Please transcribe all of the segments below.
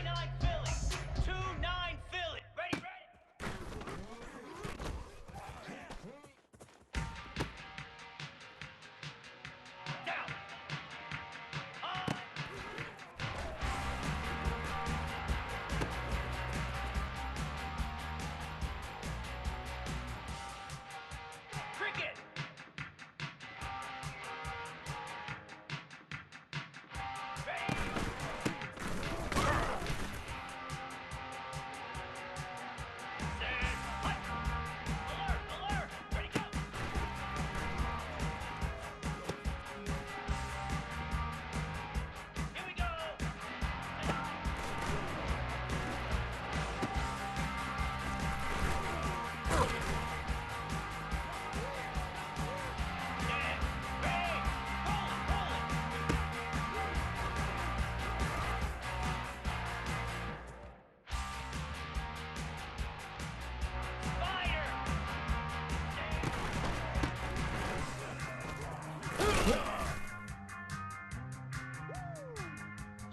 29 Philly. 2-9 Philly. Ready, ready. Down. On. Cricket. Ready. Set. Hut. Alert, alert. Ready, go. Here we go. Set. Ready. Roll it, roll it. Spider.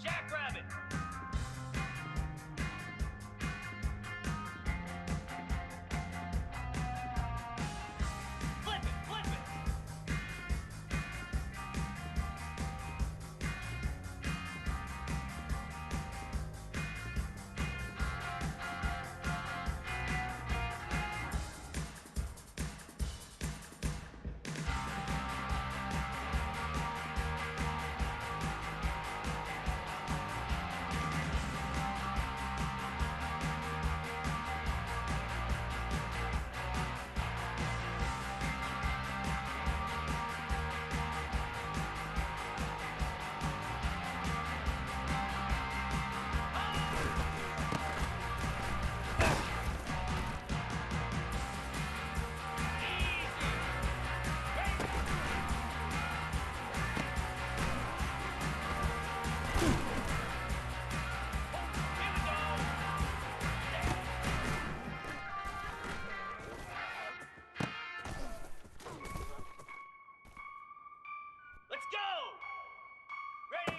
Jackrabbit. Flip it, flip it. Let's go! Ready?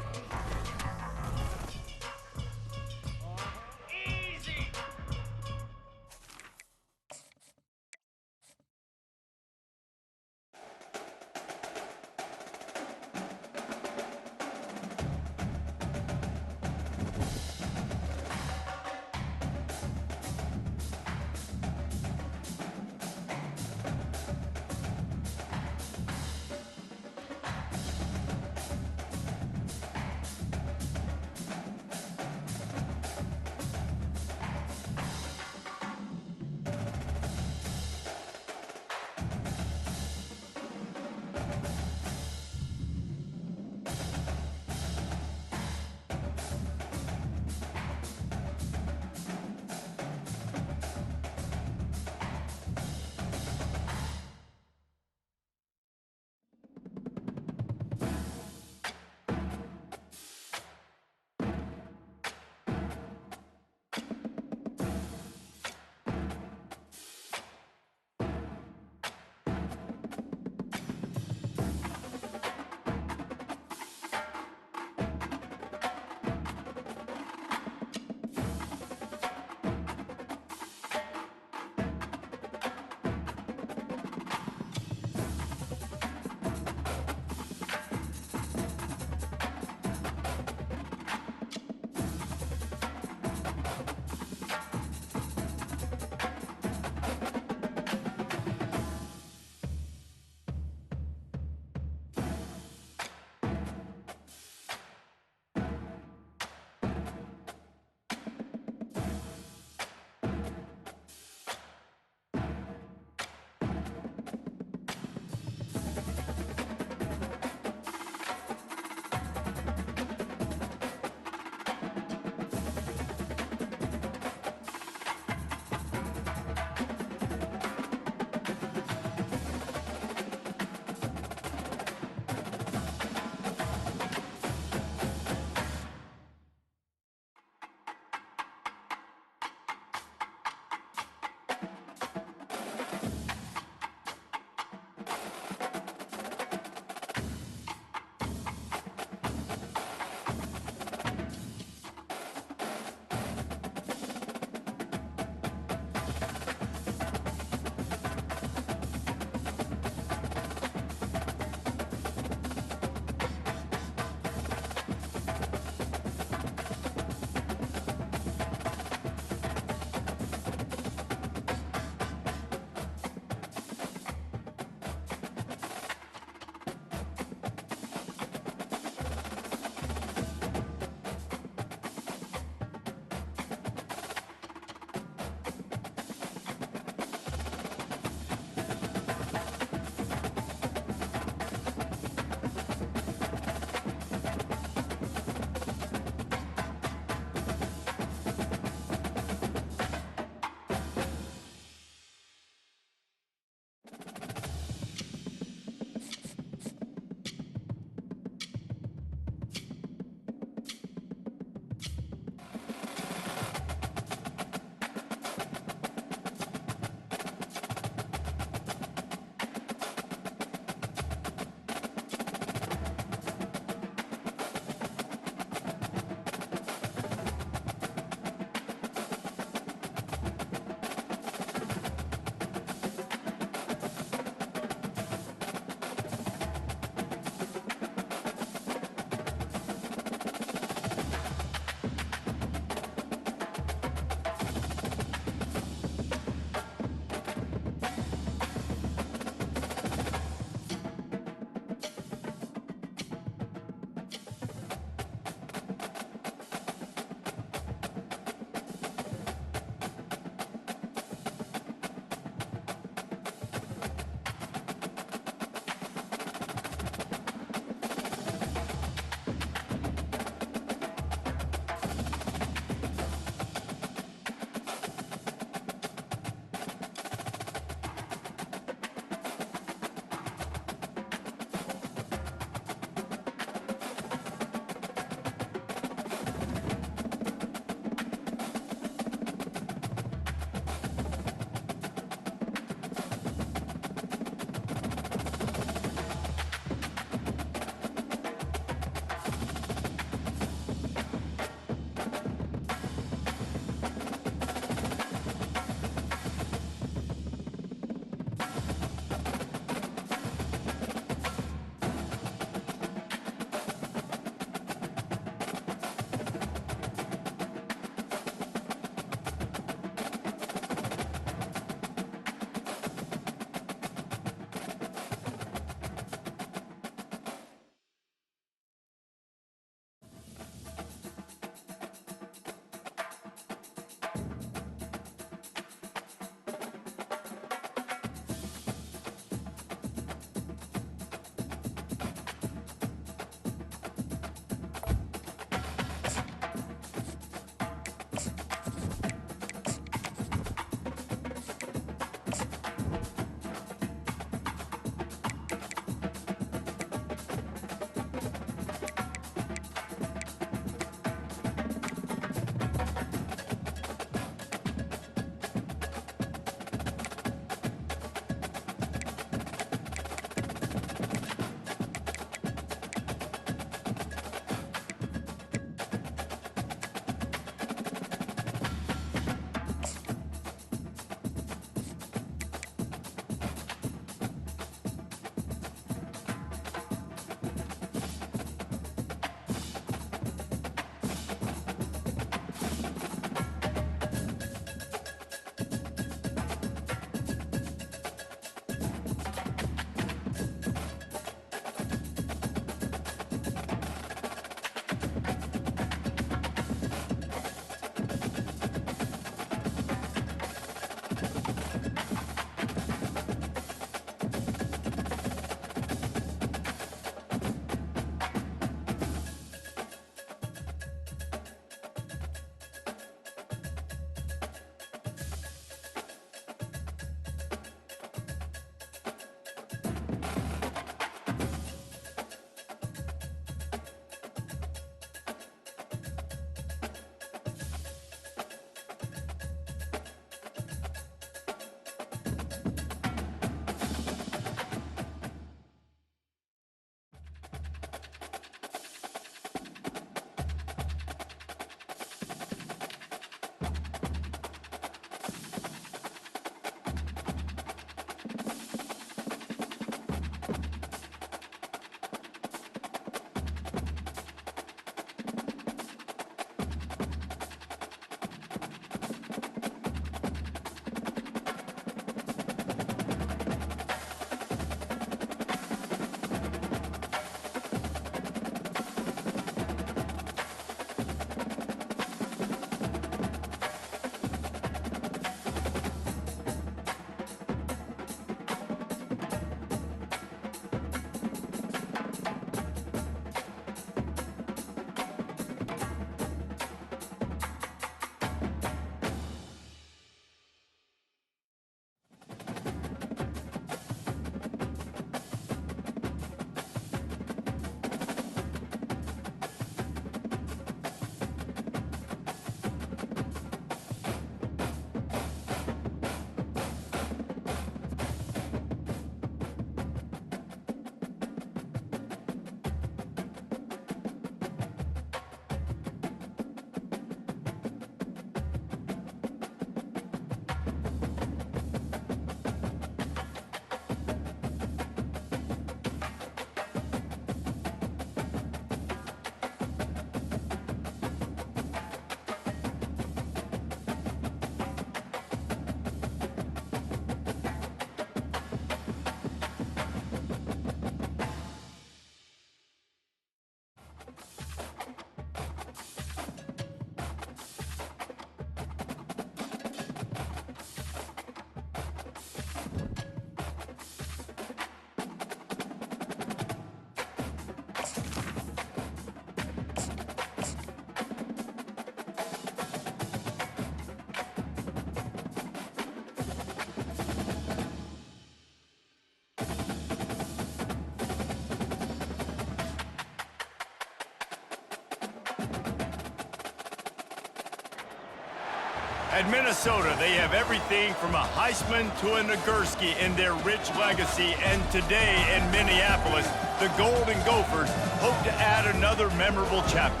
At Minnesota, they have everything from a Heisman to a Nagurski in their rich legacy, and today in Minneapolis, the Golden Gophers hope to add another memorable chapter.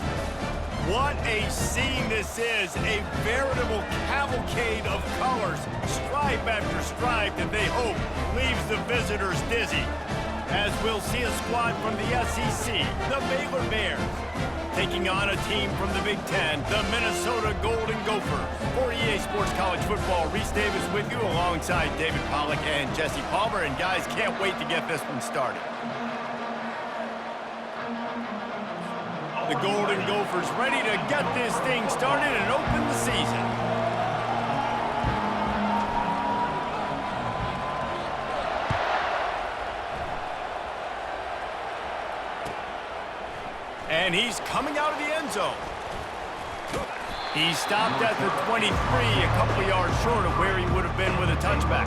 What a scene this is, a veritable cavalcade of colors, stripe after stripe that they hope leaves the visitors dizzy. As we'll see a squad from the SEC, the Baylor Bears, taking on a team from the Big Ten, the Minnesota Golden Gophers. For EA Sports College Football, Reese Davis with you alongside David Pollack and Jesse Palmer. And guys, can't wait to get this one started. The Golden Gophers ready to get this thing started and open the season. And he's coming out of the end zone. He stopped at the 23, a couple yards short of where he would have been with a touchback.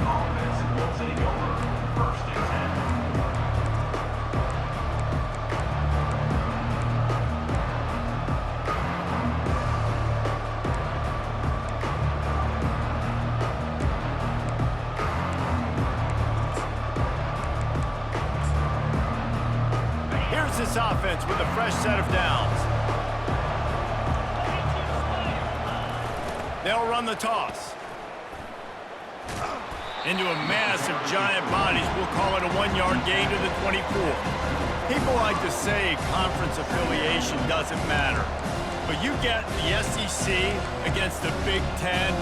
Here's this offense with a fresh set of downs. They'll run the toss. Into a mass of giant bodies, we'll call it a 1-yard gain to the 24. People like to say conference affiliation doesn't matter. But you get the SEC against the Big Ten,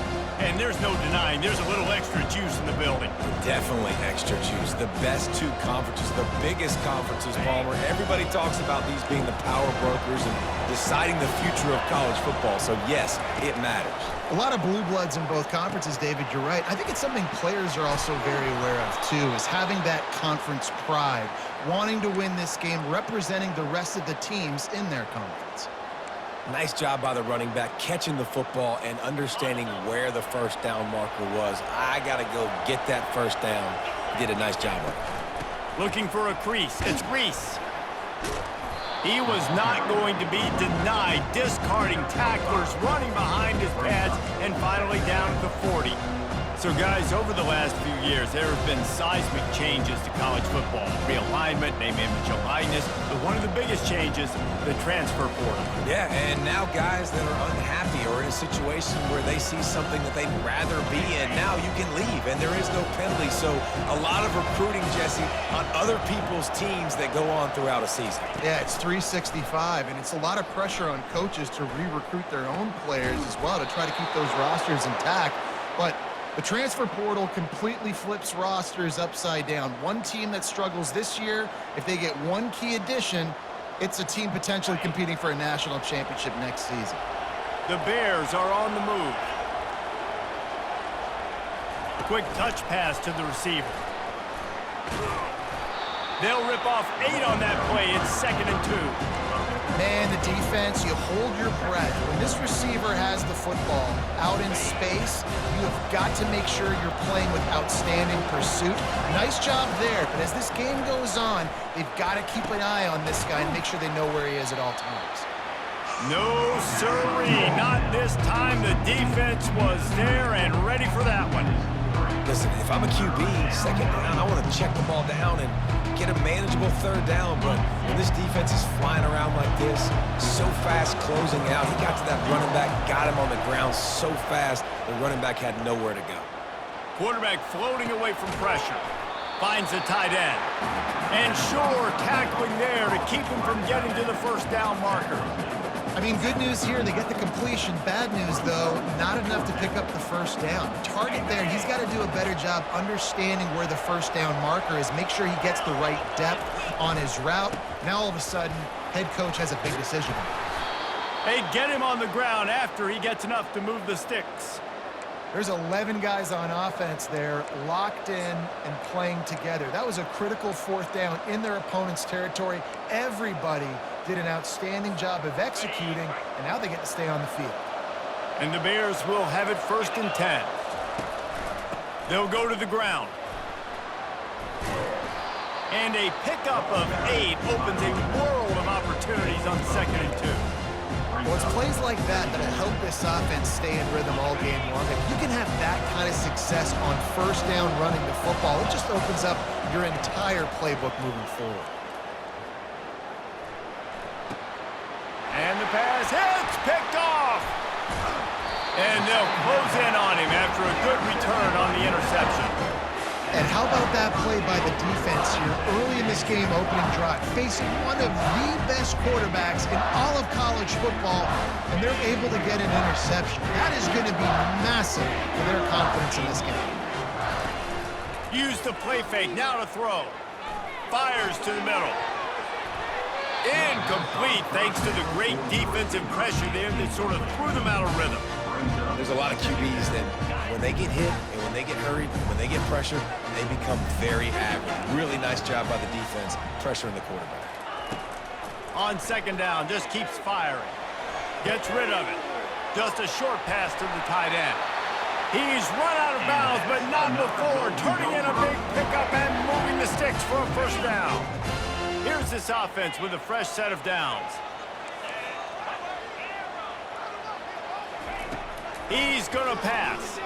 and there's no denying there's a little extra juice in the building. Definitely extra juice. The best two conferences, the biggest conferences, Palmer. Everybody talks about these being the power brokers and deciding the future of college football. So, yes, it matters. A lot of blue bloods in both conferences, David. You're right. I think it's something players are also very aware of, too, is having that conference pride, wanting to win this game, representing the rest of the teams in their conference. Nice job by the running back, catching the football and understanding where the first down marker was. I got to go get that first down. He did a nice job of it. Looking for a crease. It's Reese. He was not going to be denied, discarding tacklers, running behind his pads, and finally down at the 40. So, guys, over the last few years, there have been seismic changes to college football. Realignment, name, image, and likeness. But one of the biggest changes, the transfer portal. Yeah, and now guys that are unhappy or in a situation where they see something that they'd rather be in, now you can leave, and there is no penalty. So a lot of recruiting, Jesse, on other people's teams that go on throughout a season. Yeah, it's 365, and it's a lot of pressure on coaches to re-recruit their own players as well to try to keep those rosters intact. But the transfer portal completely flips rosters upside down. One team that struggles this year, if they get one key addition, it's a team potentially competing for a national championship next season. The Bears are on the move. Quick touch pass to the receiver. They'll rip off 8 on that play. It's 2nd and 2. Man, the defense, you hold your breath. When this receiver has the football out in space, you have got to make sure you're playing with outstanding pursuit. Nice job there, but as this game goes on, they've got to keep an eye on this guy and make sure they know where he is at all times. No, sirree, not this time. The defense was there and ready for that one. Listen, if I'm a QB, 2nd down, I want to check the ball down and get a manageable 3rd down, but when this defense is flying around like this, so fast closing out, he got to that running back, got him on the ground so fast, the running back had nowhere to go. Quarterback floating away from pressure. Finds the tight end. And sure, tackling there to keep him from getting to the first down marker. I mean, good news here, they get the completion. Bad news, though, not enough to pick up the first down. Target there, he's got to do a better job understanding where the first down marker is, make sure he gets the right depth on his route. Now, all of a sudden, head coach has a big decision. Hey, get him on the ground after he gets enough to move the sticks. There's 11 guys on offense there, locked in and playing together. That was a critical 4th down in their opponent's territory. Everybody did an outstanding job of executing, and now they get to stay on the field. And the Bears will have it 1st and 10. They'll go to the ground. And a pickup of 8 opens a world of opportunities on 2nd and 2. Well, it's plays like that that'll help this offense stay in rhythm all game long. If you can have that kind of success on 1st down running the football, it just opens up your entire playbook moving forward. And the pass hits, picked off. And they'll close in on him after a good return on the interception. And how about that play by the defense here early in this game, opening drive, facing one of the best quarterbacks in all of college football, and they're able to get an interception. That is going to be massive for their confidence in this game. Use the play fake, now to throw. Fires to the middle. Incomplete, thanks to the great defensive pressure there that sort of threw them out of rhythm. There's a lot of QBs that when they get hit and when they get hurried, when they get pressured, they become very average. Really nice job by the defense, pressuring the quarterback. On 2nd down, just keeps firing. Gets rid of it. Just a short pass to the tight end. He's run out of bounds, but not before turning in a big pickup and moving the sticks for a 1st down. Here's this offense with a fresh set of downs. He's going to pass.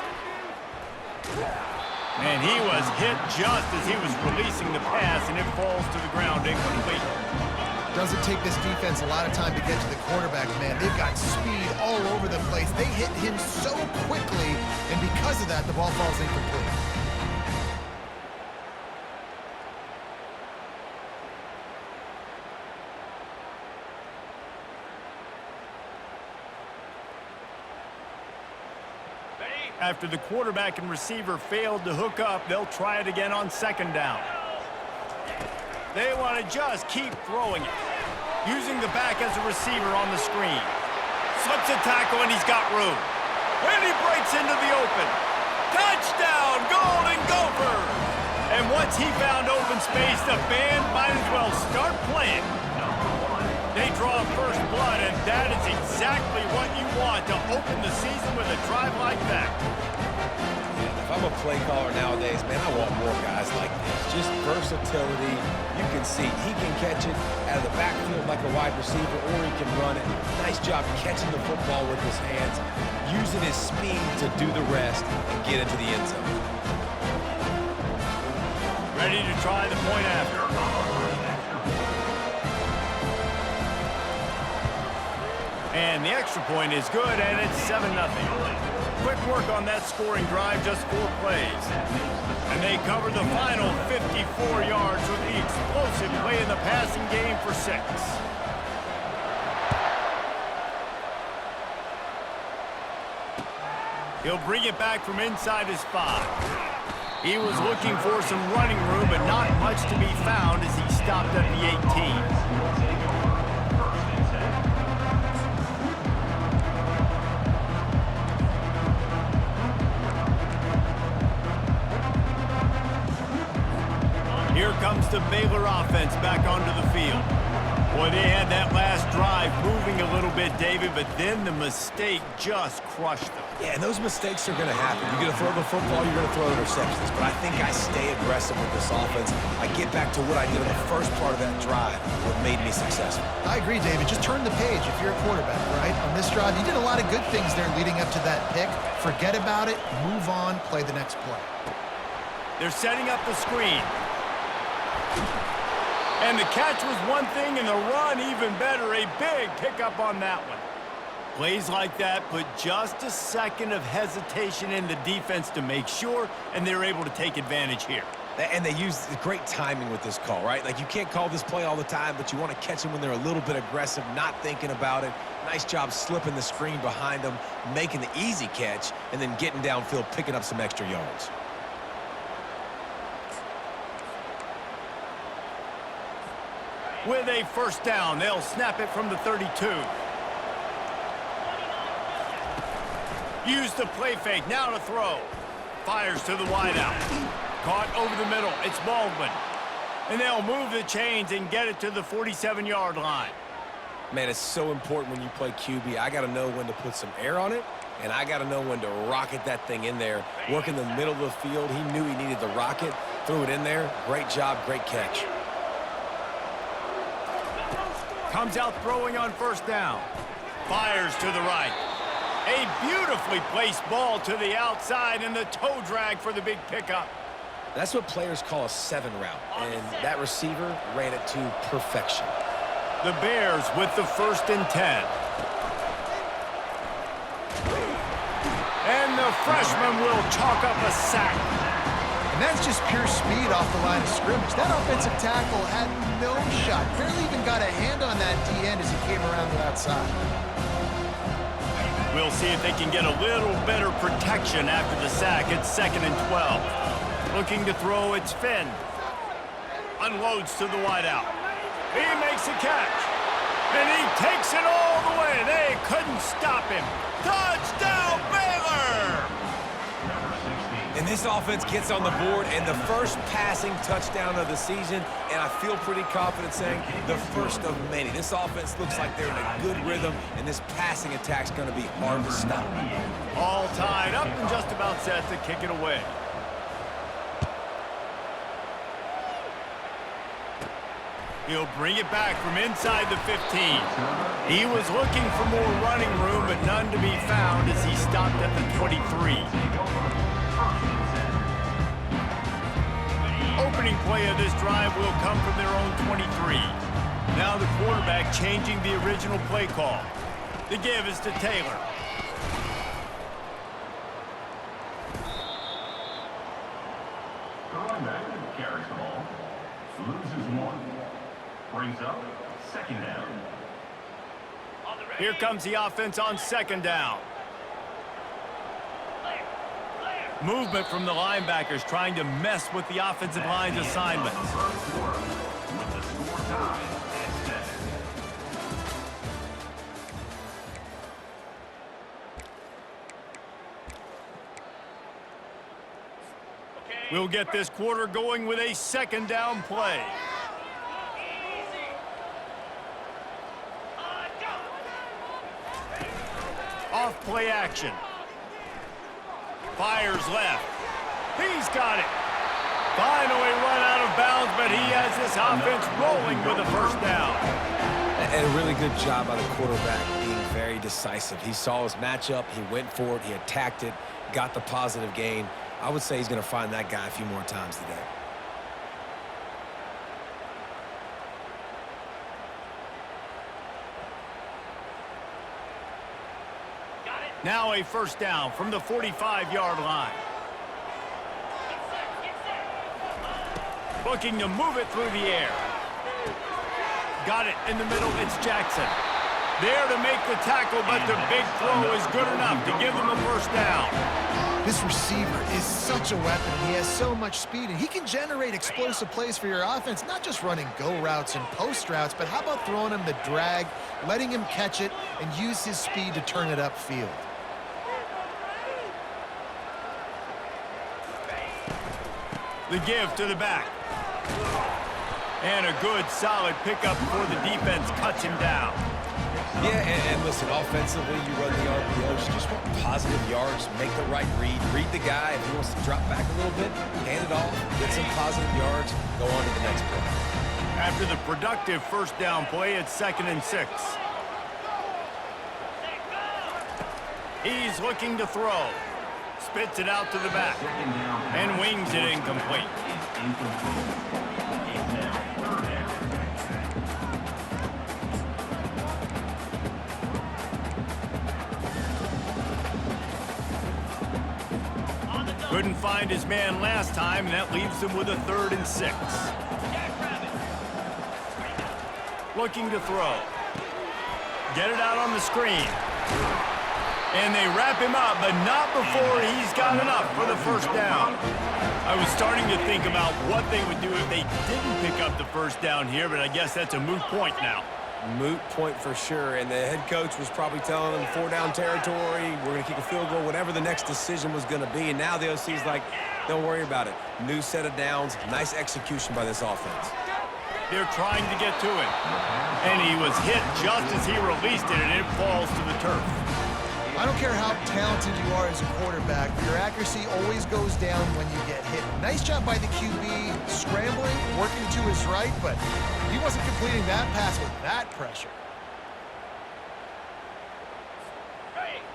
And he was hit just as he was releasing the pass, and it falls to the ground incomplete. Doesn't take this defense a lot of time to get to the quarterback, man. They've got speed all over the place. They hit him so quickly, and because of that, the ball falls incomplete. After the quarterback and receiver failed to hook up, they'll try it again on second down. They want to just keep throwing it. Using the back as a receiver on the screen. Slips a tackle and he's got room. And he breaks into the open. Touchdown, Golden Gophers! And once he found open space, the band might as well start playing. They draw first blood, and that is exactly what you want to open the season with a drive like that. If I'm a play caller nowadays, man, I want more guys like this. Just versatility. You can see he can catch it out of the backfield like a wide receiver, or he can run it. Nice job catching the football with his hands, using his speed to do the rest and get into the end zone. Ready to try the point after. And the extra point is good, and it's 7-0. Quick work on that scoring drive, just 4 plays. And they cover the final 54 yards with the explosive play in the passing game for 6. He'll bring it back from inside his 5. He was looking for some running room, but not much to be found as he stopped at the 18. Here comes the Baylor offense back onto the field. Boy, they had that last drive moving a little bit, David, but then the mistake just crushed them. Yeah, and those mistakes are going to happen. You're going to throw the football, you're going to throw interceptions. But I think I stay aggressive with this offense. I get back to what I did in the first part of that drive, what made me successful. I agree, David. Just turn the page if you're a quarterback, right? On this drive, you did a lot of good things there leading up to that pick. Forget about it, move on, play the next play. They're setting up the screen. And the catch was one thing, and the run even better. A big pickup on that one. Plays like that put just a second of hesitation in the defense to make sure, and they're able to take advantage here. And they use great timing with this call, right? Like, you can't call this play all the time, but you want to catch them when they're a little bit aggressive, not thinking about it. Nice job slipping the screen behind them, making the easy catch, and then getting downfield, picking up some extra yards. With a first down, they'll snap it from the 32. Use the play fake, now to throw. Fires to the wideout. Caught over the middle, it's Baldwin. And they'll move the chains and get it to the 47-yard line. Man, it's so important when you play QB. I got to know when to put some air on it, and I got to know when to rocket that thing in there. Work in the middle of the field. He knew he needed the rocket, threw it in there. Great job, great catch. Comes out throwing on first down. Fires to the right. A beautifully placed ball to the outside, and the toe drag for the big pickup. That's what players call a 7 route, and that receiver ran it to perfection. The Bears with the 1st and 10. And the freshman will chalk up a sack. And that's just pure speed off the line of scrimmage. That offensive tackle had no shot. Barely even got a hand on that D-end as he came around the outside. We'll see if they can get a little better protection after the sack. It's 2nd and 12. Looking to throw, it's Finn. Unloads to the wideout. He makes a catch. And he takes it all the way. They couldn't stop him. Touchdown, Baylor! And this offense gets on the board, and the first passing touchdown of the season, and I feel pretty confident saying the first of many. This offense looks like they're in a good rhythm, and this passing attack's going to be hard to stop. All tied up and just about set to kick it away. He'll bring it back from inside the 15. He was looking for more running room, but none to be found as he stopped at the 23. Opening play of this drive will come from their own 23. Now the quarterback changing the original play call. The give is to Taylor. The linebacker carries the ball, loses 1, brings up 2nd down. Here comes the offense on 2nd down. Movement from the linebackers trying to mess with the offensive line's assignments. We'll get this quarter going with a second down play. Off play action. Fires left. He's got it. Finally run out of bounds, but he has this offense rolling with a first down. And a really good job by the quarterback being very decisive. He saw his matchup, he went for it, he attacked it, got the positive gain. I would say he's going to find that guy a few more times today. Now a first down from the 45-yard line. Looking to move it through the air. Got it in the middle. It's Jackson. There to make the tackle, but the big throw is good enough to give them a first down. This receiver is such a weapon. He has so much speed, and he can generate explosive plays for your offense, not just running go routes and post routes, but how about throwing him the drag, letting him catch it, and use his speed to turn it upfield. The give to the back. And a good, solid pickup before the defense cuts him down. Yeah, and listen, offensively, you run the RPOs, you just want positive yards, make the right read the guy. If he wants to drop back a little bit, hand it off, get some positive yards, go on to the next play. After the productive first down play, it's 2nd and 6. He's looking to throw. Spits it out to the back. And wings it incomplete. Couldn't find his man last time, and that leaves him with a 3rd and 6. Looking to throw. Get it out on the screen. And they wrap him up, but not before he's got enough for the first down. I was starting to think about what they would do if they didn't pick up the first down here, but I guess that's a moot point now. Moot point for sure, and the head coach was probably telling them 4-down territory, we're going to kick a field goal, whatever the next decision was going to be, and now the OC's like, don't worry about it. New set of downs, nice execution by this offense. They're trying to get to him, and he was hit just as he released it, and it falls to the turf. I don't care how talented you are as a quarterback, your accuracy always goes down when you get hit. Nice job by the QB, scrambling, working to his right, but he wasn't completing that pass with that pressure.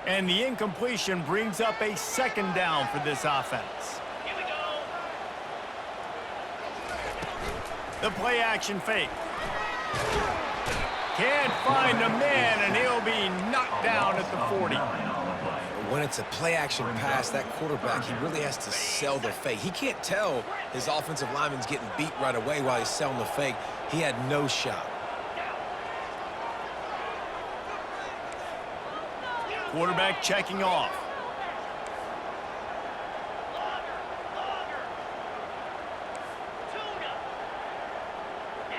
And the incompletion brings up a 2nd down for this offense. Here we go. The play action fake. Can't find a man, and he'll be knocked down at the 40. When it's a play-action pass, that quarterback, he really has to sell the fake. He can't tell his offensive lineman's getting beat right away while he's selling the fake. He had no shot. Quarterback checking off.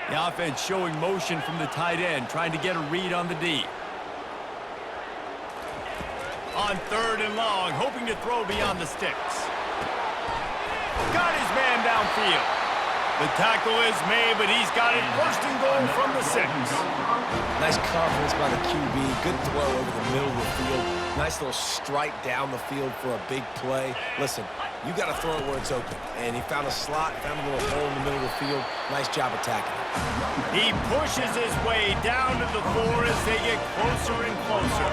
The offense showing motion from the tight end, trying to get a read on the D. On 3rd and long, hoping to throw beyond the sticks. Got his man downfield. The tackle is made, but he's got it 1st and goal from the 6. Nice confidence by the QB. Good throw over the middle of the field. Nice little strike down the field for a big play. Listen, you got to throw it where it's open. And he found a slot, found a little hole in the middle of the field. Nice job attacking it. He pushes his way down to the 4 as they get closer and closer.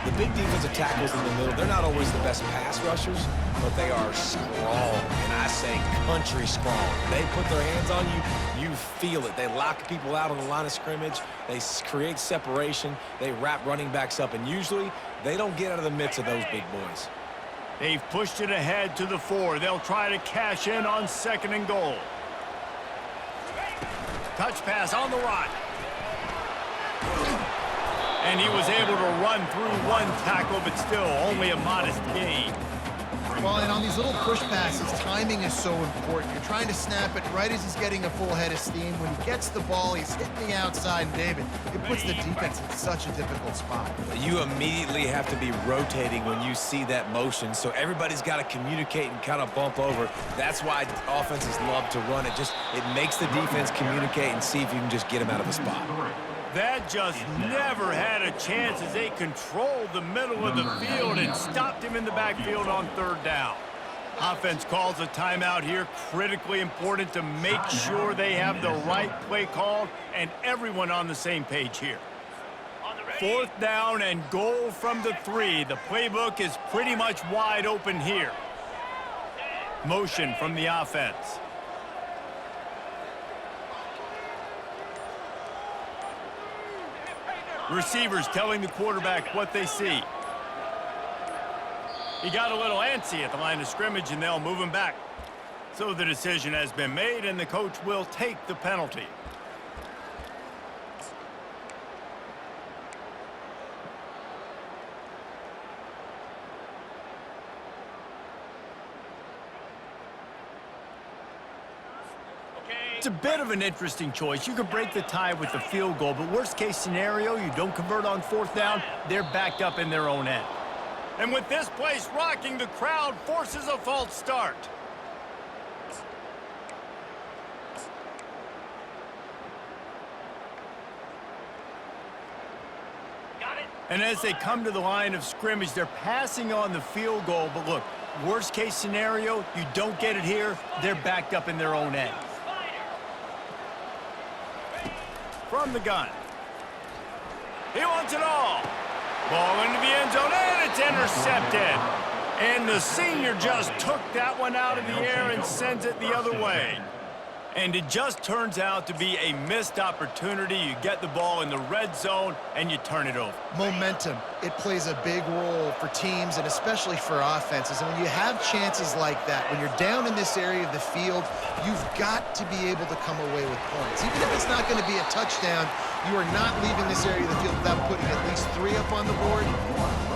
The big defensive tackles in the middle, they're not always the best pass rushers, but they are strong, and I say country strong. They put their hands on you, you feel it. They lock people out on the line of scrimmage. They create separation. They wrap running backs up, and usually they don't get out of the midst of those big boys. They've pushed it ahead to the 4. They'll try to cash in on 2nd and goal. Touch pass on the run. And he was able to run through one tackle, but still only a modest gain. Well, and on these little push passes, timing is so important. You're trying to snap it right as he's getting a full head of steam. When he gets the ball, he's hitting the outside, and David, it puts the defense in such a difficult spot. You immediately have to be rotating when you see that motion, so everybody's got to communicate and kind of bump over. That's why offenses love to run it. It makes the defense communicate and see if you can just get him out of the spot. That just never had a chance as they controlled the middle of the field and stopped him in the backfield on third down. Offense calls a timeout here. Critically important to make sure they have the right play called and everyone on the same page here. Fourth down and goal from the 3. The playbook is pretty much wide open here. Motion from the offense. Receivers telling the quarterback what they see. He got a little antsy at the line of scrimmage, and they'll move him back. So the decision has been made, and the coach will take the penalty. It's a bit of an interesting choice. You could break the tie with the field goal, but worst case scenario, you don't convert on fourth down, they're backed up in their own end. And with this place rocking, the crowd forces a false start. And as they come to the line of scrimmage, they're passing on the field goal, but look, worst case scenario, you don't get it here, they're backed up in their own end. From the gun. He wants it all. Ball into the end zone, and it's intercepted. And the senior just took that one out of the air and sends it the other way. And it just turns out to be a missed opportunity. You get the ball in the red zone, and you turn it over. Momentum, it plays a big role for teams and especially for offenses. And when you have chances like that, when you're down in this area of the field, you've got to be able to come away with points. Even if it's not going to be a touchdown, you are not leaving this area of the field without putting at least 3 up on the board.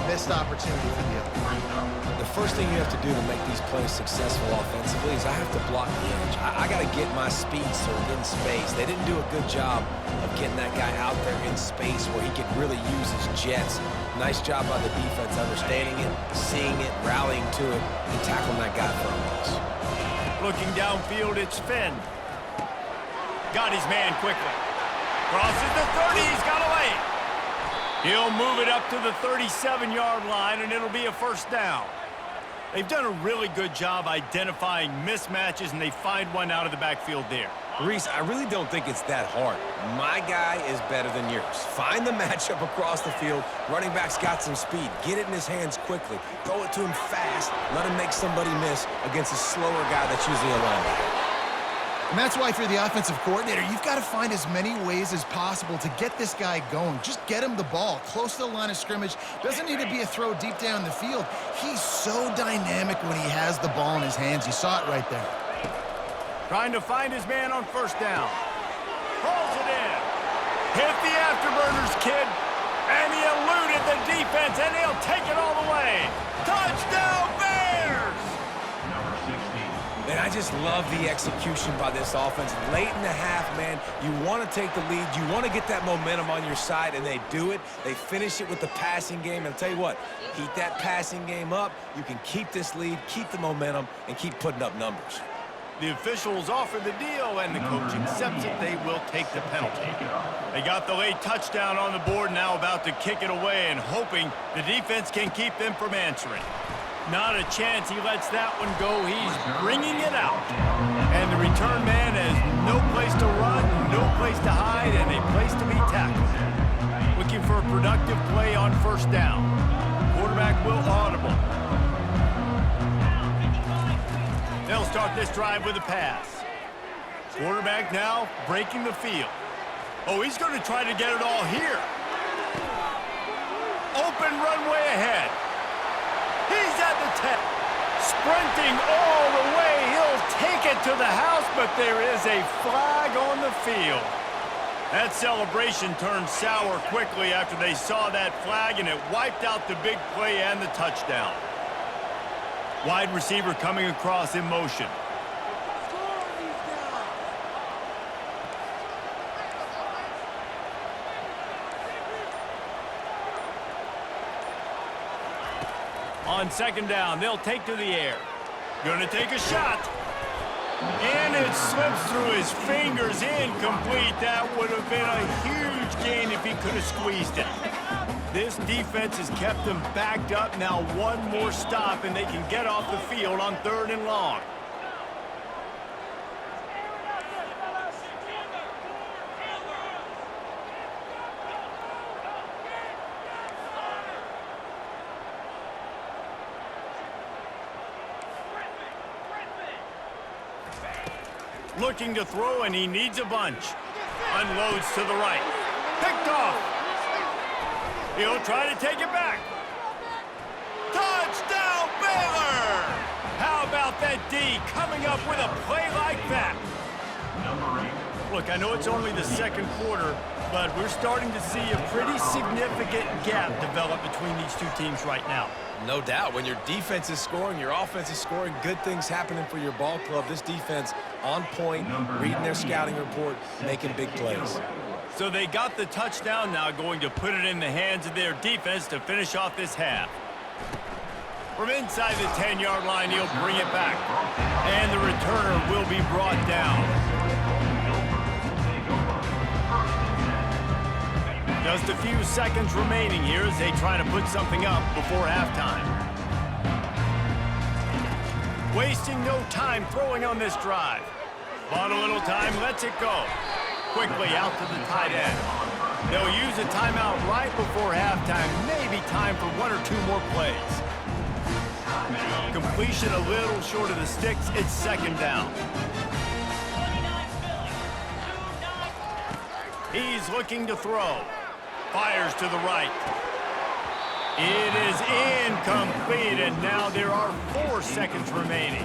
Missed opportunity for the other. The first thing you have to do to make these plays successful offensively is I have to block the edge. I got to get my speedster in space. They didn't do a good job of getting that guy out there in space where he could really use his jets. Nice job by the defense understanding it, seeing it, rallying to it, and tackling that guy for a loss. Looking downfield, it's Finn. Got his man quickly. Crosses the 30, he's got away. He'll move it up to the 37-yard line, and it'll be a first down. They've done a really good job identifying mismatches, and they find one out of the backfield there. Reese, I really don't think it's that hard. My guy is better than yours. Find the matchup across the field. Running back's got some speed. Get it in his hands quickly. Throw it to him fast. Let him make somebody miss against a slower guy that's usually a linebacker. And that's why, if you're the offensive coordinator, you've got to find as many ways as possible to get this guy going. Just get him the ball close to the line of scrimmage. Doesn't need to be a throw deep down the field. He's so dynamic when he has the ball in his hands. You saw it right there. Trying to find his man on first down. Pulls it in. Hit the afterburners, kid. And he eluded the defense, and he'll take it all the way. Touchdown, Bears! Man, I just love the execution by this offense. Late in the half, man, you want to take the lead. You want to get that momentum on your side, and they do it. They finish it with the passing game. And I'll tell you what, keep that passing game up. You can keep this lead, keep the momentum, and keep putting up numbers. The officials offer the deal, and the coach accepts it. They will take the penalty. They got the late touchdown on the board, now about to kick it away and hoping the defense can keep them from answering. Not a chance he lets that one go. He's bringing it out. And the return man has no place to run, no place to hide, and a place to be tackled. Looking for a productive play on first down. Quarterback will audible. They'll start this drive with a pass. Quarterback now breaking the field. Oh, he's going to try to get it all here. Open runway ahead. He's at the 10. Sprinting all the way. He'll take it to the house, but there is a flag on the field. That celebration turned sour quickly after they saw that flag, and it wiped out the big play and the touchdown. Wide receiver coming across in motion. On second down, they'll take to the air. Gonna take a shot. And it slips through his fingers, incomplete. That would have been a huge gain if he could have squeezed it. This defense has kept them backed up. Now one more stop, and they can get off the field on 3rd and long. Looking to throw, and he needs a bunch. Unloads to the right. Picked off. He'll try to take it back. Touchdown, Baylor! How about that D coming up with a play like that? Look, I know it's only the second quarter, but we're starting to see a pretty significant gap develop between these two teams right now. No doubt. When your defense is scoring, your offense is scoring, good things happening for your ball club. This defense on point, reading their scouting report, making big plays. So they got the touchdown, now going to put it in the hands of their defense to finish off this half. From inside the 10-yard line, he'll bring it back. And the returner will be brought down. Just a few seconds remaining here as they try to put something up before halftime. Wasting no time throwing on this drive. Bought a little time, lets it go. Quickly out to the tight end. They'll use a timeout right before halftime. Maybe time for 1 or 2 more plays. Completion a little short of the sticks. It's second down. He's looking to throw. Fires to the right. It is incomplete, and now there are 4 seconds remaining.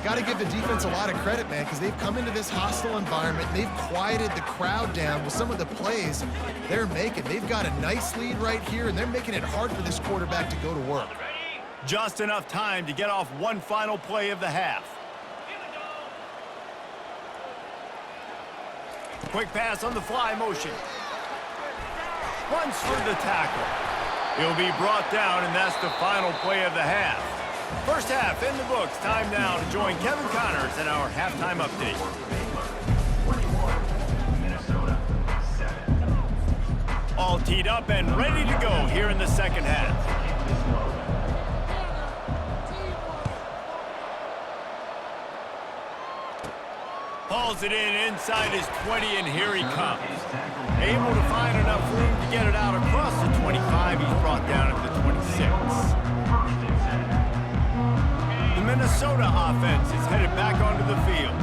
Got to give the defense a lot of credit, man, because they've come into this hostile environment. They've quieted the crowd down with some of the plays they're making. They've got a nice lead right here, and they're making it hard for this quarterback to go to work. Just enough time to get off one final play of the half. Quick pass on the fly motion. Runs for the tackle. He'll be brought down, and that's the final play of the half. First half in the books. Time now to join Kevin Connors in our halftime update. All teed up and ready to go here in the second half. Hauls it in inside his 20, and here he comes. Able to find enough room to get it out across the 25. He's brought down at the 26. The Minnesota offense is headed back onto the field.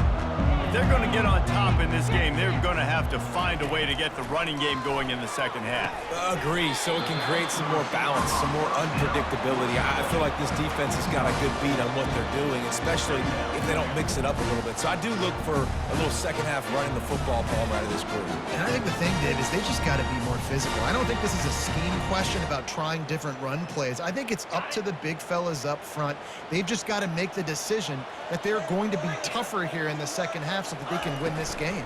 If they're going to get on top in this game, they're going to have to find a way to get the running game going in the second half. Agree, so it can create some more balance, some more unpredictability. I feel like this defense has got a good beat on what they're doing, especially if they don't mix it up a little bit. So I do look for a little second half running the football ball out of this group. And I think the thing, Dave, is they just got to be more physical. I don't think this is a scheme question about trying different run plays. I think it's up to the big fellas up front. They've just got to make the decision that they're going to be tougher here in the second half so that they can win this game.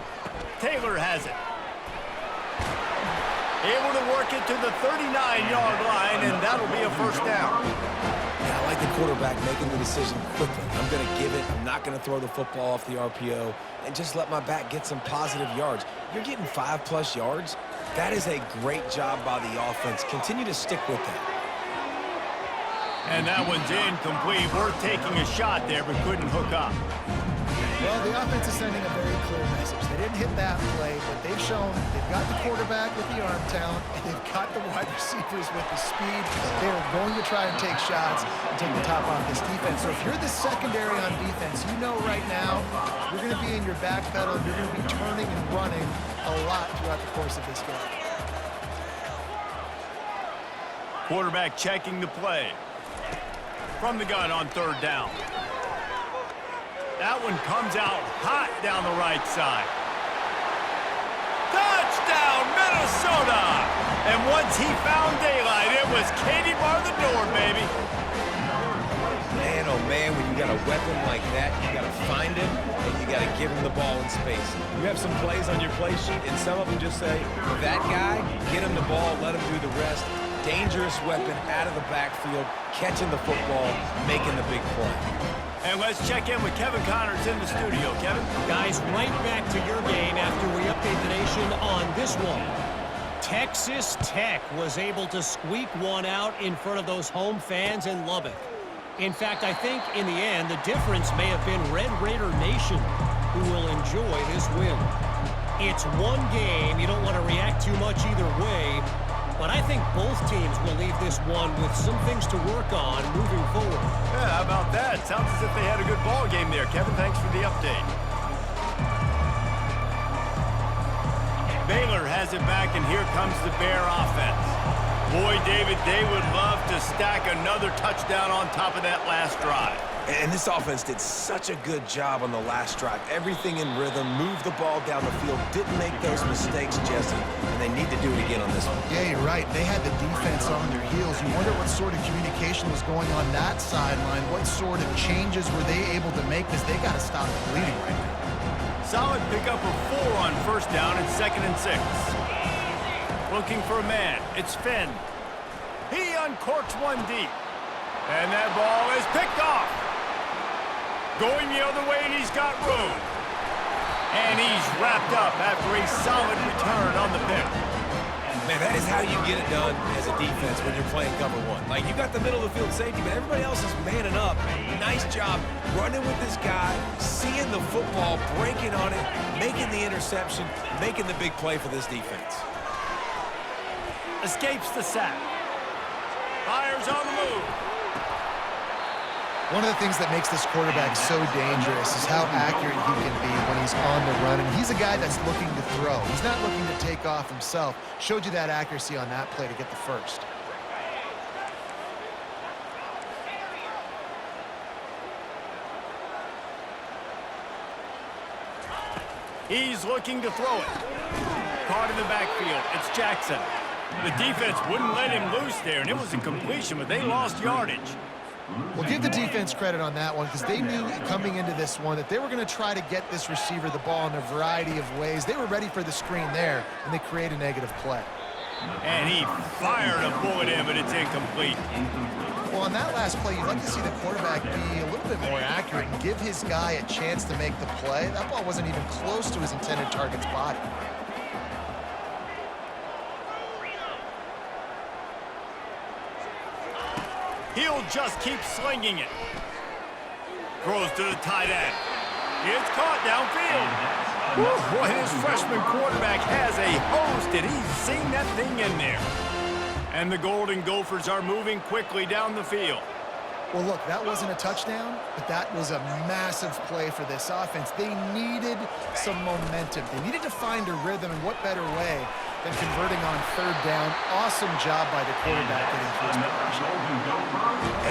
Taylor has it. Able to work it to the 39-yard line, and that'll be a first down. Yeah, I like the quarterback making the decision quickly. I'm going to give it. I'm not going to throw the football off the RPO and just let my back get some positive yards. You're getting 5+ yards. That is a great job by the offense. Continue to stick with that. And that one's incomplete. Worth taking a shot there, but couldn't hook up. Well, the offense is sending a very clear message. They didn't hit that play, but they've shown they've got the quarterback with the arm talent, and they've got the wide receivers with the speed. They are going to try and take shots and take the top off this defense. So if you're the secondary on defense, you know right now you're going to be in your back pedal, and you're going to be turning and running a lot throughout the course of this game. Quarterback checking the play. From the gun on third down. That one comes out hot down the right side. Touchdown, Minnesota! And once he found daylight, it was Katie bar the door, baby. Man, oh man, when you got a weapon like that, you got to find him and you got to give him the ball in space. You have some plays on your play sheet, and some of them just say, that guy, get him the ball, let him do the rest. Dangerous weapon out of the backfield, catching the football, making the big play. And let's check in with Kevin Connors in the studio. Kevin? Guys, right back to your game after we update the nation on this one. Texas Tech was able to squeak one out in front of those home fans in Lubbock. In fact, I think in the end, the difference may have been Red Raider Nation who will enjoy this win. It's one game. You don't want to react too much either way, but I think both teams will leave this one with some things to work on moving forward. Yeah, how about that? Sounds as if they had a good ball game there. Kevin, thanks for the update. Baylor has it back, and here comes the Bear offense. Boy, David, they would love to stack another touchdown on top of that last drive. And this offense did such a good job on the last drive. Everything in rhythm, moved the ball down the field, didn't make those mistakes, Jesse, and they need to do it again on this one. Yeah, you're right. They had the defense on their heels. You wonder what sort of communication was going on that sideline. What sort of changes were they able to make, because they got to stop the bleeding right now. Solid pickup of 4 on first down and 2nd and 6. Looking for a man. It's Finn. He uncorks one deep. And that ball is picked off. Going the other way, and he's got room. And he's wrapped up after a solid return on the pick. Man, that is how you get it done as a defense when you're playing cover one. Like, you got the middle of the field safety, but everybody else is manning up. Nice job running with this guy, seeing the football, breaking on it, making the interception, making the big play for this defense. Escapes the sack. Fires on the move. One of the things that makes this quarterback so dangerous is how accurate he can be when he's on the run. And he's a guy that's looking to throw. He's not looking to take off himself. Showed you that accuracy on that play to get the first. He's looking to throw it. Caught in the backfield. It's Jackson. The defense wouldn't let him loose there, and it was a completion, but they lost yardage. Well, give the defense credit on that one, because they knew coming into this one that they were going to try to get this receiver the ball in a variety of ways. They were ready for the screen there, and they create a negative play. And he fired a bullet in, but it's incomplete. Well, on that last play, you'd like to see the quarterback be a little bit more accurate and give his guy a chance to make the play. That ball wasn't even close to his intended target's body. He'll just keep slinging it. Throws to the tight end. It's caught downfield. Woo, boy, this freshman quarterback has a host, and he's seen that thing in there. And the Golden Gophers are moving quickly down the field. Well, look, that wasn't a touchdown, but that was a massive play for this offense. They needed some momentum. They needed to find a rhythm, and what better way than converting on 3rd down. Awesome job by the quarterback getting through his progression.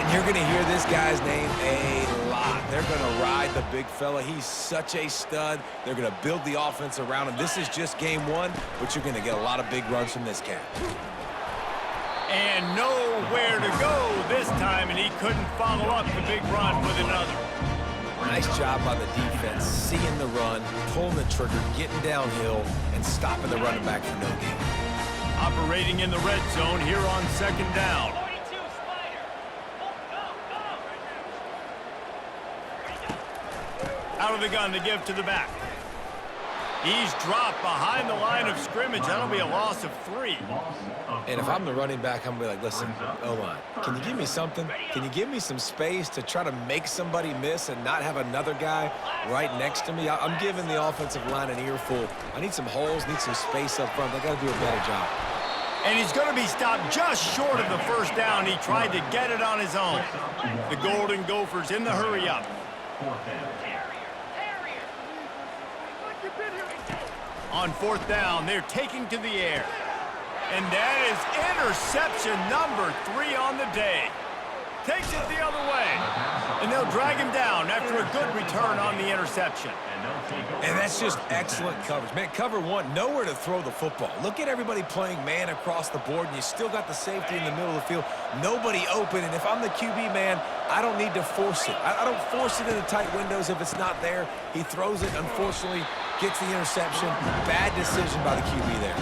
And you're going to hear this guy's name a lot. They're going to ride the big fella. He's such a stud. They're going to build the offense around him. This is just game 1, but you're going to get a lot of big runs from this cat. And nowhere to go this time, and he couldn't follow up the big run with another. Nice job by the defense, seeing the run, pulling the trigger, getting downhill, and stopping the running back for no gain. Operating in the red zone here on 2nd down. Out of the gun to give to the back. He's dropped behind the line of scrimmage. That'll be a loss of 3. And if I'm the running back, I'm going to be like, listen, O-line, can you give me something? Can you give me some space to try to make somebody miss and not have another guy right next to me? I'm giving the offensive line an earful. I need some holes, need some space up front. They got to do a better job. And he's going to be stopped just short of the 1st down. He tried to get it on his own. The Golden Gophers in the hurry-up. On 4th down, they're taking to the air. And that is interception number 3 on the day. takes it the other way. And they'll drag him down after a good return on the interception. And that's just excellent coverage. Man, cover one, nowhere to throw the football. Look at everybody playing man across the board, and you still got the safety in the middle of the field. Nobody open, and if I'm the QB, man, I don't need to force it. I don't force it into tight windows if it's not there. He throws it, unfortunately, gets the interception. Bad decision by the QB there.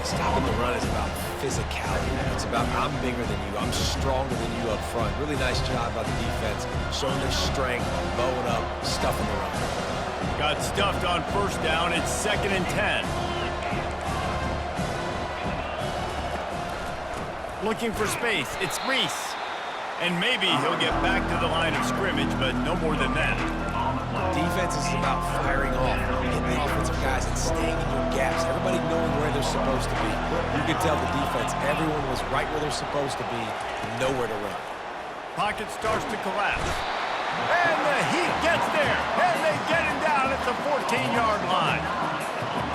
Stopping the run is about physicality. It's about I'm bigger than you. I'm stronger than you up front. Really nice job by the defense, showing their strength, bowing up, stuffing the run. Got stuffed on first down. It's 2nd and 10. Looking for space. It's Reese. And maybe he'll get back to the line of scrimmage, but no more than that. Defense is about firing off, hitting the offensive guys and staying in your gaps. Everybody knowing where they're supposed to be. You could tell the defense, everyone was right where they're supposed to be, nowhere to run. Pocket starts to collapse. And the heat gets there. And they get him down at the 14-yard line.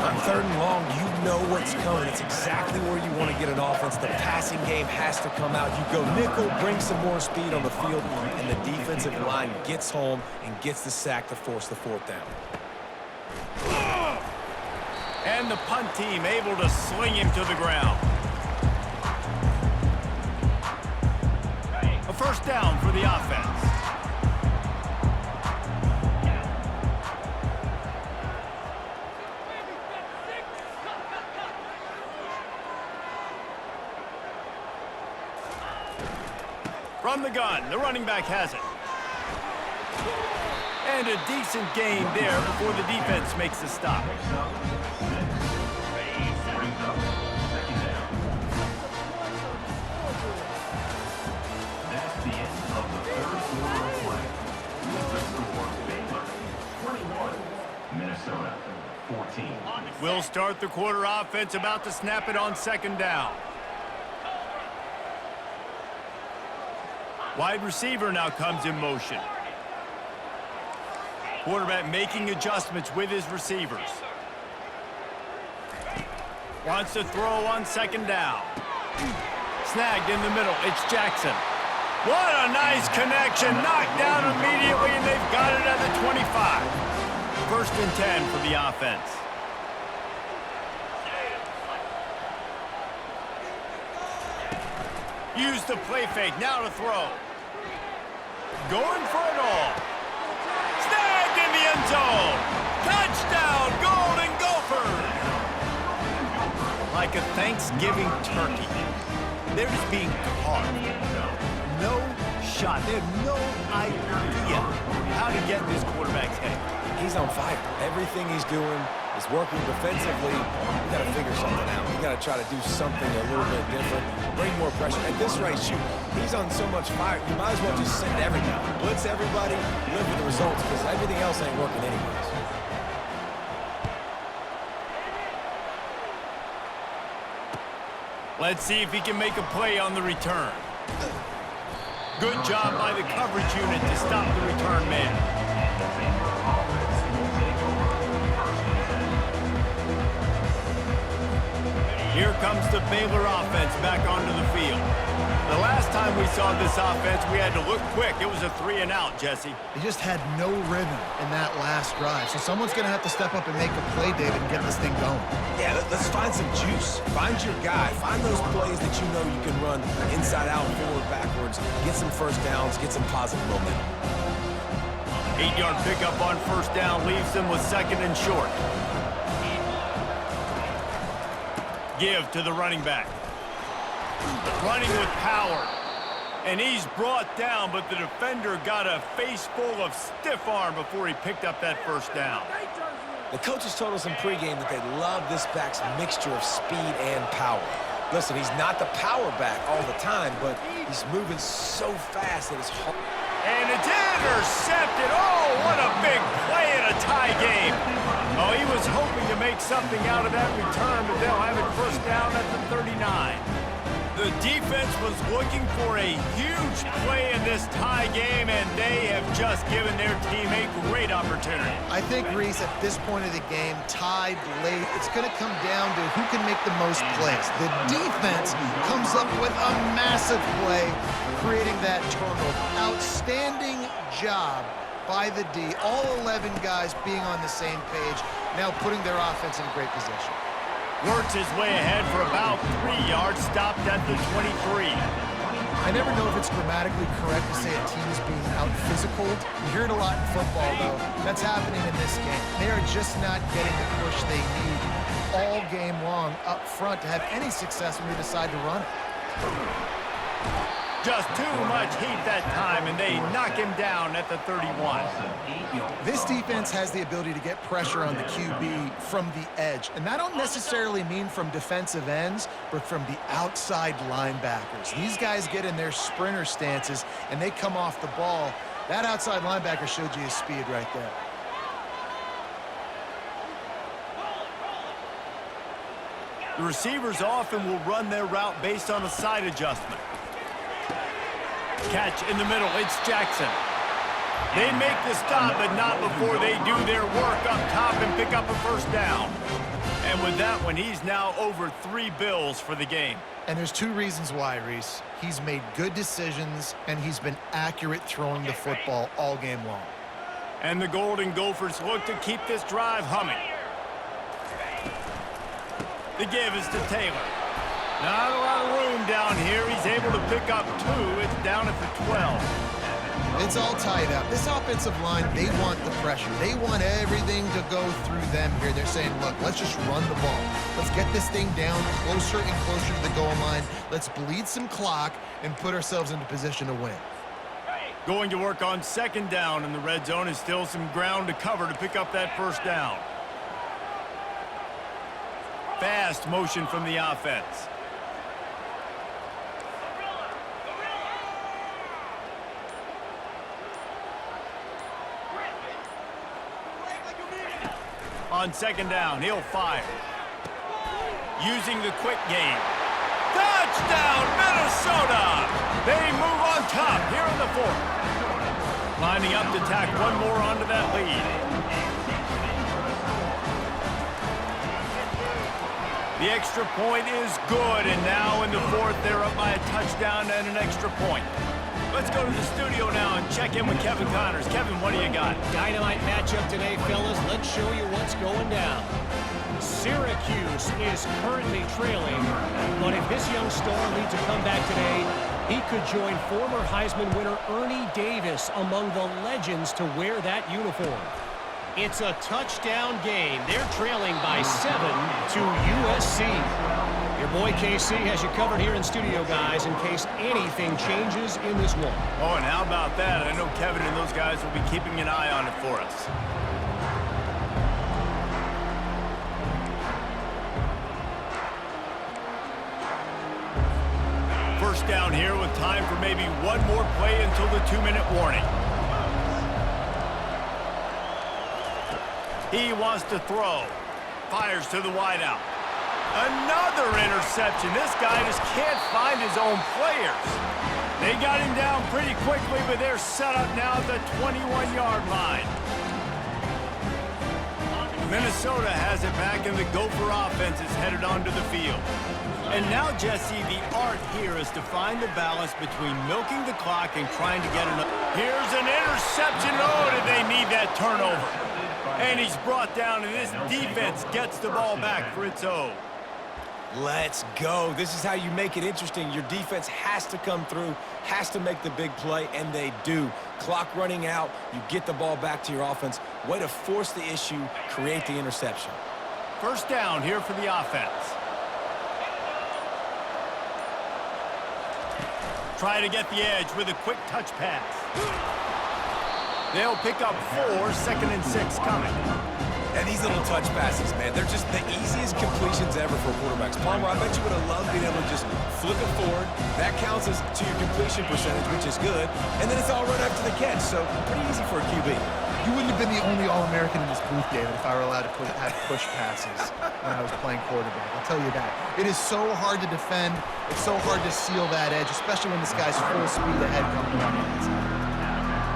On 3rd and long, you know what's coming. It's exactly where you want to get an offense. The passing game has to come out. You go nickel, bring some more speed on the field, and the defensive line gets home and gets the sack to force the 4th down. And the punt team able to sling him to the ground. A 1st down for the offense. From the gun, the running back has it. And a decent gain there before the defense makes the stop. That's the end of the 3rd quarter of play. With the score, Baylor 21, Minnesota 14. We'll start the quarter offense about to snap it on 2nd down. Wide receiver now comes in motion. Quarterback making adjustments with his receivers. Wants to throw on 2nd down. Snagged in the middle. It's Jackson. What a nice connection. Knocked down immediately, and they've got it at the 25. 1st and 10 for the offense. Use the play fake. Now to throw. Going for it all. Snagged in the end zone. Touchdown, Golden Gophers. Like a Thanksgiving turkey. They're just being carved. No shot. They have no idea how to get in this quarterback's head. He's on fire. Everything he's doing is working defensively. You got to figure something out. You got to try to do something a little bit different. Bring more pressure. At this rate, shoot, he's on so much fire. You might as well just send everything. Blitz everybody, live with the results, because everything else ain't working anyways. Let's see if he can make a play on the return. Good job by the coverage unit to stop the return man. Here comes the Baylor offense back onto the field. The last time we saw this offense, we had to look quick. It was a 3-and-out, Jesse. They just had no rhythm in that last drive. So someone's going to have to step up and make a play, David, and get this thing going. Yeah, let's find some juice. Find your guy. Find those plays that you know you can run inside out, forward, backwards. Get some 1st downs. Get some positive momentum. 8-yard pickup on 1st down leaves them with 2nd and short. Give to the running back. Running with power. And he's brought down, but the defender got a face full of stiff arm before he picked up that 1st down. The coaches told us in pregame that they love this back's mixture of speed and power. Listen, he's not the power back all the time, but he's moving so fast that it's hard. And it's intercepted. Oh, what a big play in a tie game. Oh, he was hoping to make something out of that return, but they'll have it 1st down at the 39. The defense was looking for a huge play in this tie game, and they have just given their team a great opportunity. I think, Reese, at this point of the game, tied late, it's going to come down to who can make the most plays. The defense comes up with a massive play, creating that turnover. Outstanding job by the D. All 11 guys being on the same page, now putting their offense in a great position. Works his way ahead for about 3 yards, stopped at the 23. I never know if it's grammatically correct to say a team is being out-physical. You hear it a lot in football, though. That's happening in this game. They are just not getting the push they need all game long up front to have any success when they decide to run it. Just too much heat that time, and they knock him down at the 31. This defense has the ability to get pressure on the QB from the edge, and that don't necessarily mean from defensive ends, but from the outside linebackers. These guys get in their sprinter stances, and they come off the ball. That outside linebacker showed you his speed right there. The receivers often will run their route based on a side adjustment. Catch in the middle, it's Jackson. They make the stop, but not before they do their work up top and pick up a first down. And with that one, he's now over 3 bills for the game. And there's 2 reasons why, Reese. He's made good decisions, and he's been accurate throwing the football all game long. And the Golden Gophers look to keep this drive humming. The give is to Taylor. Not a lot of room down here. He's able to pick up 2. It's down at the 12. It's all tied up. This offensive line, they want the pressure. They want everything to go through them here. They're saying, look, let's just run the ball. Let's get this thing down closer and closer to the goal line. Let's bleed some clock and put ourselves into position to win. Going to work on second down, and the red zone is still some ground to cover to pick up that first down. Fast motion from the offense. On second down, he'll fire. Using the quick game. Touchdown, Minnesota! They move on top here in the 4th. Lining up to tack one more onto that lead. The extra point is good, and now in the 4th, they're up by a touchdown and an extra point. Let's go to the studio now and check in with Kevin Connors. Kevin, what do you got? Dynamite matchup today, fellas. Let's show you what's going down. Syracuse is currently trailing, but if this young star leads a comeback today, he could join former Heisman winner Ernie Davis among the legends to wear that uniform. It's a touchdown game. They're trailing by 7 to USC. Your boy KC has you covered here in studio, guys, in case anything changes in this one. Oh, and how about that? I know Kevin and those guys will be keeping an eye on it for us. First down here with time for maybe one more play until the 2-minute warning. He wants to throw. Fires to the wideout. Another interception. This guy just can't find his own players. They got him down pretty quickly, but they're set up now at the 21-yard line. Minnesota has it back, and the Gopher offense is headed onto the field. And now, Jesse, the art here is to find the balance between milking the clock and trying to get enough. Here's an interception. Oh, did they need that turnover? And he's brought down, and this defense gets the ball back for its own. Let's go. This is how you make it interesting. Your defense has to come through, has to make the big play, and they do. Clock running out, you get the ball back to your offense. Way to force the issue, create the interception. First down here for the offense. Try to get the edge with a quick touch pass. They'll pick up 4, 2nd and 6 coming. And these little touch passes, man, they're just the easiest completions ever for quarterbacks. Palmer, I bet you would have loved being able to just flip it forward. That counts as to your completion percentage, which is good. And then it's all right after the catch, so pretty easy for a QB. You wouldn't have been the only All-American in this booth, David, if I were allowed to have push passes when I was playing quarterback. I'll tell you that. It is so hard to defend. It's so hard to seal that edge, especially when this guy's full speed ahead coming around the inside.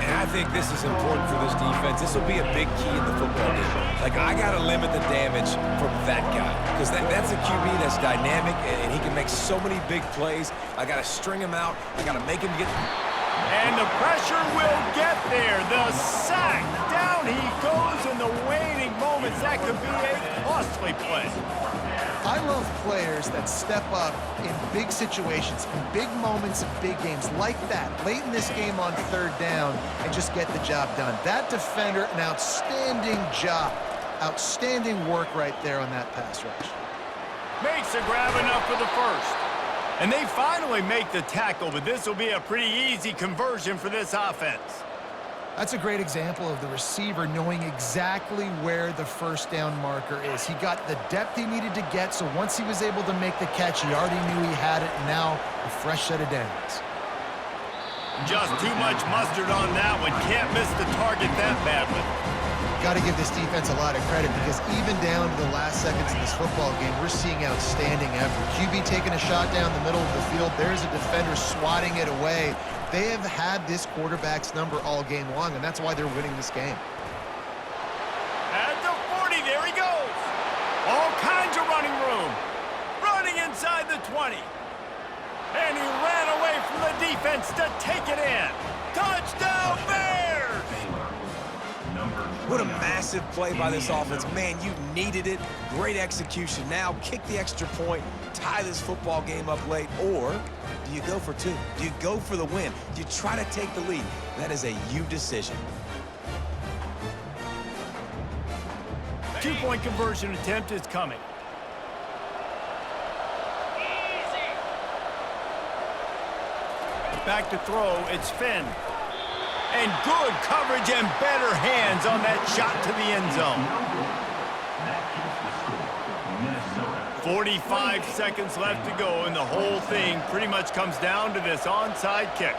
And I think this is important for this defense. This will be a big key in the football game. Like, I got to limit the damage from that guy because that's a QB that's dynamic and he can make so many big plays. I got to string him out. I got to make him get... And the pressure will get there. The sack. Down he goes in the waning moments. That could be a costly play. I love players that step up in big situations, in big moments of big games like that, late in this game on third down, and just get the job done. That defender, an outstanding job. Outstanding work right there on that pass rush. Makes a grab enough for the first. And they finally make the tackle, but this will be a pretty easy conversion for this offense. That's a great example of the receiver knowing exactly where the first down marker is. He got the depth he needed to get, so once he was able to make the catch, he already knew he had it, and now a fresh set of downs. Just too much mustard on that one. Can't miss the target that badly. Got to give this defense a lot of credit because even down to the last seconds of this football game, we're seeing outstanding effort. QB taking a shot down the middle of the field. There's a defender swatting it away. They have had this quarterback's number all game long, and that's why they're winning this game. At the 40, there he goes. All kinds of running room. Running inside the 20. And he ran away from the defense to take it in. Touchdown, Bears! What a massive play by this offense. Man, you needed it. Great execution. Now kick the extra point, tie this football game up late, or do you go for two? Do you go for the win? Do you try to take the lead? That is a you decision. Two-point conversion attempt is coming. Back to throw, it's Finn. And good coverage and better hands on that shot to the end zone. 45 seconds left to go, and the whole thing pretty much comes down to this onside kick.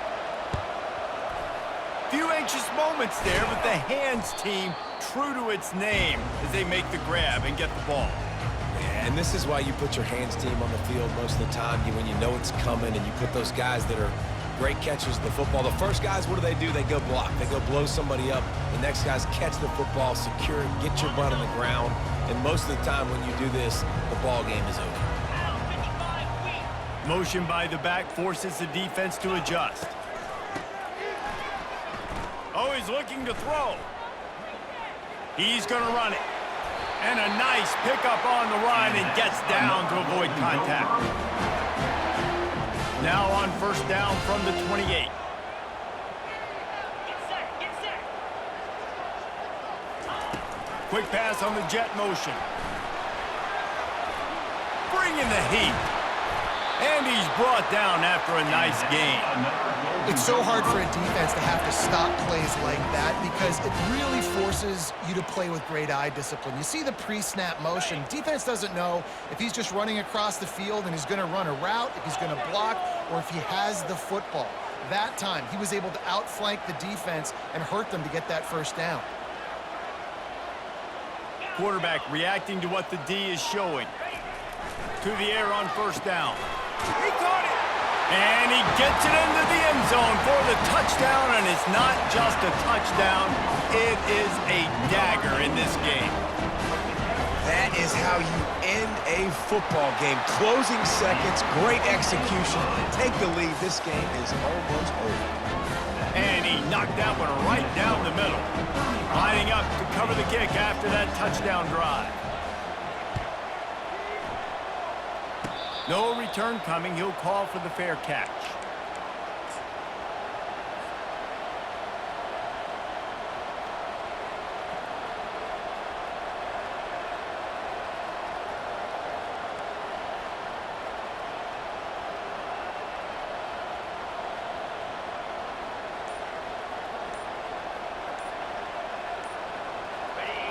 Few anxious moments there, but the hands team true to its name as they make the grab and get the ball. And this is why you put your hands team on the field most of the time when you know it's coming, and you put those guys that are great catchers of the football. The first guys, what do? They go block. They go blow somebody up. The next guys catch the football, secure it, get your butt on the ground. And most of the time when you do this, the ball game is over. Motion by the back forces the defense to adjust. Oh, he's looking to throw. He's going to run it. And a nice pickup on the run and gets down to avoid contact. Now on first down from the 28. Get set. Quick pass on the jet motion. Bringing the heat. And he's brought down after a nice gain. It's so hard for a defense to have to stop plays like that because it really forces you to play with great eye discipline. You see the pre-snap motion. Defense doesn't know if he's just running across the field and he's going to run a route, if he's going to block, or if he has the football. That time, he was able to outflank the defense and hurt them to get that first down. Quarterback reacting to what the D is showing. To the air on first down. He caught it! And he gets it into the end zone for the touchdown, and it's not just a touchdown, it is a dagger in this game. That is how you end a football game. Closing seconds, great execution. Take the lead. This game is almost over. And he knocked that one right down the middle. Lining up to cover the kick after that touchdown drive. No return coming. He'll call for the fair catch.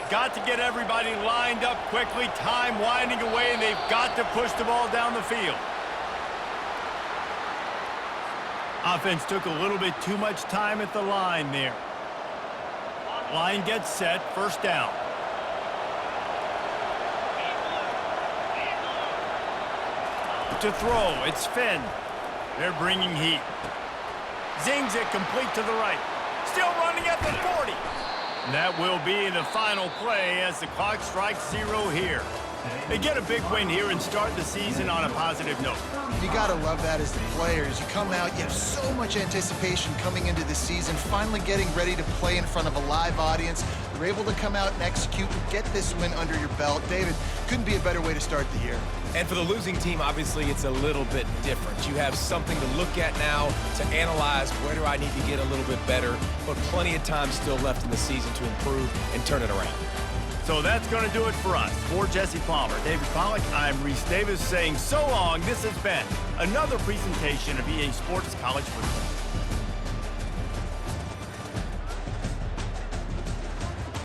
Got to get everybody lined up quickly. Time winding away, and they've got to push the ball down the field. Offense took a little bit too much time at the line there. Line gets set, first down. To throw, it's Finn. They're bringing heat. Zings it complete to the right. Still running at the 40. That will be the final play as the clock strikes 0 here. They get a big win here and start the season on a positive note. You got to love that as the players. You come out, you have so much anticipation coming into the season, finally getting ready to play in front of a live audience. You're able to come out and execute and get this win under your belt. David, couldn't be a better way to start the year. And for the losing team, obviously, it's a little bit different. You have something to look at now to analyze where do I need to get a little bit better, but plenty of time still left in the season to improve and turn it around. So that's going to do it for us. For Jesse Palmer, David Pollack, I'm Reese Davis saying so long. This has been another presentation of EA Sports College Football.